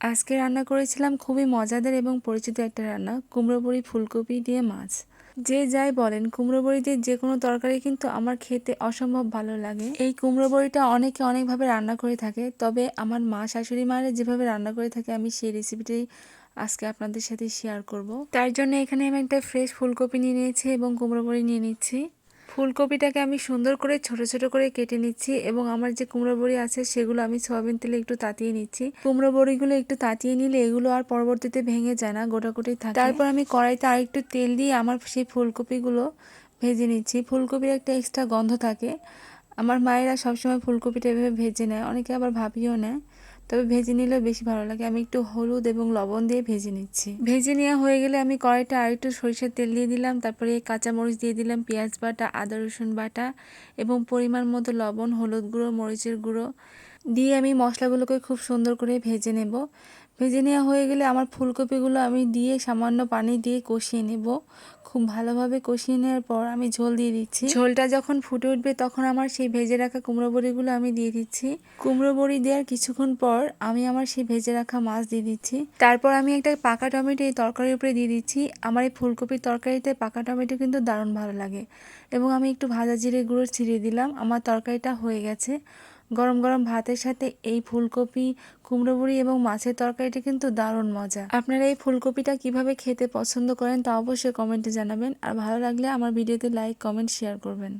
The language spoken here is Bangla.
আজকে রান্না করেছিলাম খুবই মজাদার এবং পরিচিত একটা রান্না, কুমড়ো বড়ি ফুলকপি দিয়ে মাছ। যে যাই বলেন, কুমড়ো বড়ি দিয়ে যে কোনো তরকারি কিন্তু আমার খেতে অসম্ভব ভালো লাগে। এই কুমড়ো বড়িটা অনেকে অনেকভাবে রান্না করে থাকে, তবে আমার মা শাশুড়ি মারা যেভাবে রান্না করে থাকে আমি সেই রেসিপিটাই আজকে আপনাদের সাথে শেয়ার করব। তার জন্য এখানে আমি একটা ফ্রেশ ফুলকপি নিয়ে নিয়েছি এবং কুমড়ো বড়ি নিয়ে নিচ্ছি। ফুলকপিটাকে আমি সুন্দর করে ছোট ছোট করে কেটে নিচ্ছি এবং আমার যে কুমড়ো বড়ি আছে সেগুলো আমি সয়াবিন তেলে একটু তাতিয়ে নিচ্ছি। কুমড়ো বড়িগুলো একটু তাতিয়ে নিলে এগুলো আর পরবর্তীতে ভেঙে যায় না, গোটাকুটি থাকে। তারপর আমি কড়াইতে আরেকটু তেল দিয়ে আমার সেই ফুলকপিগুলো ভেজে নিচ্ছি। ফুলকপির একটা এক্সট্রা গন্ধ থাকে। আমার মায়েরা সবসময় ফুলকপিটা এভাবে ভেজে নেয়, অনেকে আবার ভাবিও নেয়, তবে ভেজে নিলেও বেশি ভালো লাগে। আমি একটু হলুদ এবং লবণ দিয়ে ভেজে নিচ্ছি। ভেজে নেওয়া হয়ে গেলে আমি কড়াইটা আরেকটু সরিষার তেল দিয়ে দিলাম, তারপরে কাঁচামরিচ দিয়ে দিলাম, পেঁয়াজ বাটা, আদা রসুন বাটা এবং পরিমাণ মতো লবণ, হলুদ গুঁড়ো, মরিচের গুঁড়ো দিয়ে আমি মশলাগুলোকে খুব সুন্দর করে ভেজে নেব। ভেজে নেওয়া হয়ে গেলে আমার ফুলকপিগুলো আমি দিয়ে সামান্য পানি দিয়ে কষিয়ে নেব। খুব ভালোভাবে কষিয়ে নেওয়ার পর আমি ঝোল দিয়ে দিচ্ছি। ঝোলটা যখন ফুটে উঠবে তখন আমার সেই ভেজে রাখা কুমড়ো বড়িগুলো আমি দিয়ে দিচ্ছি। কুমড়ো বড়ি দেওয়ার কিছুক্ষণ পর আমি আমার সেই ভেজে রাখা মাছ দিয়ে দিচ্ছি। তারপর আমি একটা পাকা টমেটো এই তরকারির উপরে দিয়ে দিচ্ছি। আমার এই ফুলকপির তরকারিতে পাকা টমেটো কিন্তু দারুণ ভালো লাগে। এবং আমি একটু ভাজা জিরে গুঁড়ো ছিটিয়ে দিলাম। আমার তরকারিটা হয়ে গেছে। গরম গরম ভাতের সাথে এই ফুলকপি, কুমড়ো বড়ি এবং মাছের তরকারিটা কিন্তু দারুণ মজা। আপনারা এই ফুলকপিটা কিভাবে খেতে পছন্দ করেন তা অবশ্যই কমেন্টে জানাবেন। আর ভালো লাগলে আমার ভিডিওতে লাইক, কমেন্ট, শেয়ার করবেন।